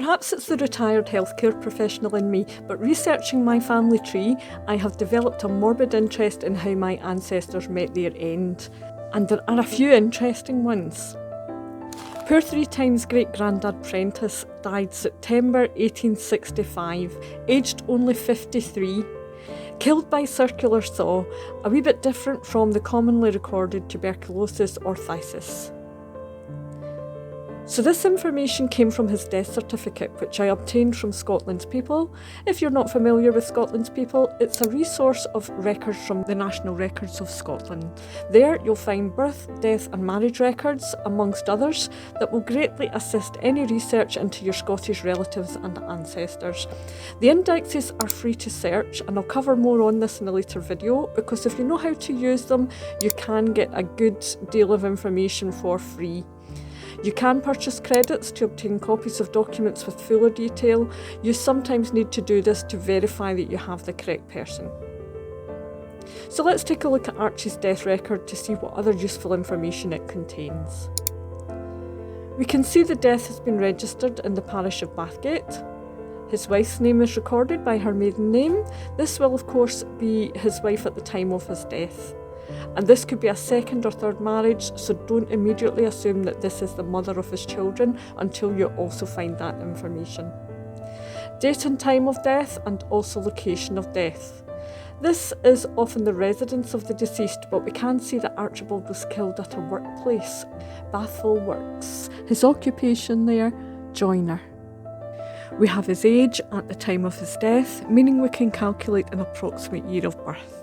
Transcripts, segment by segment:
Perhaps it's the retired healthcare professional in me, but researching my family tree, I have developed a morbid interest in how my ancestors met their end. And there are a few interesting ones. Poor 3 times great-granddad Prentice died September 1865, aged only 53. Killed by circular saw, a wee bit different from the commonly recorded tuberculosis or phthisis. So this information came from his death certificate, which I obtained from Scotland's People. If you're not familiar with Scotland's People, it's a resource of records from the National Records of Scotland. There you'll find birth, death and marriage records, amongst others, that will greatly assist any research into your Scottish relatives and ancestors. The indexes are free to search, and I'll cover more on this in a later video, because if you know how to use them, you can get a good deal of information for free. You can purchase credits to obtain copies of documents with fuller detail. You sometimes need to do this to verify that you have the correct person. So let's take a look at Archie's death record to see what other useful information it contains. We can see the death has been registered in the parish of Bathgate. His wife's name is recorded by her maiden name. This will of course be his wife at the time of his death. And this could be a second or third marriage, so don't immediately assume that this is the mother of his children until you also find that information. Date and time of death, and also location of death. This is often the residence of the deceased, but we can see that Archibald was killed at a workplace, Bathville Works. His occupation there, joiner. We have his age at the time of his death, meaning we can calculate an approximate year of birth.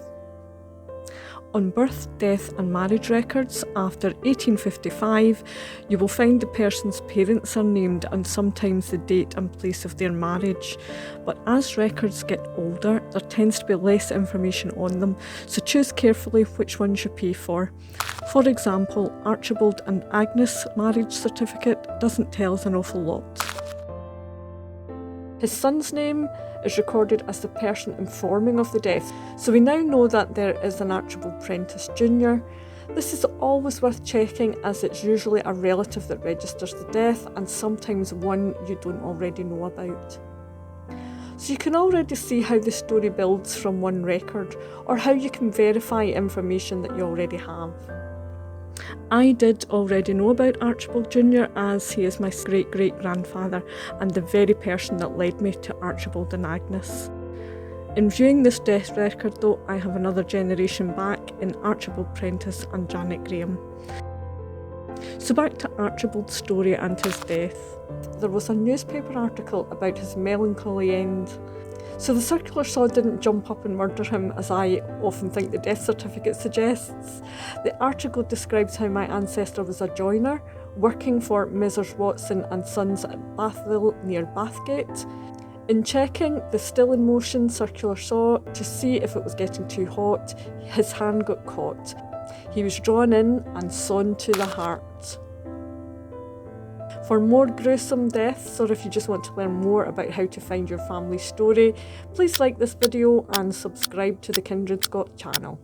On birth, death and marriage records after 1855, you will find the person's parents are named and sometimes the date and place of their marriage. But as records get older, there tends to be less information on them, so choose carefully which ones you pay for. For example, Archibald and Agnes' marriage certificate doesn't tell us an awful lot. His son's name is recorded as the person informing of the death, so we now know that there is an Archibald Prentice Jr. This is always worth checking, as it's usually a relative that registers the death and sometimes one you don't already know about. So you can already see how the story builds from one record, or how you can verify information that you already have. I did already know about Archibald Jr. as he is my great-great-grandfather and the very person that led me to Archibald and Agnes. In viewing this death record though, I have another generation back in Archibald Prentice and Janet Graham. So back to Archibald's story and his death. There was a newspaper article about his melancholy end. So the circular saw didn't jump up and murder him, as I often think the death certificate suggests. The article describes how my ancestor was a joiner, working for Messrs Watson and Sons at Bathville near Bathgate. In checking the still in motion circular saw to see if it was getting too hot, his hand got caught. He was drawn in and sawn to the heart. For more gruesome deaths, or if you just want to learn more about how to find your family story, please like this video and subscribe to the Kindred Scott channel.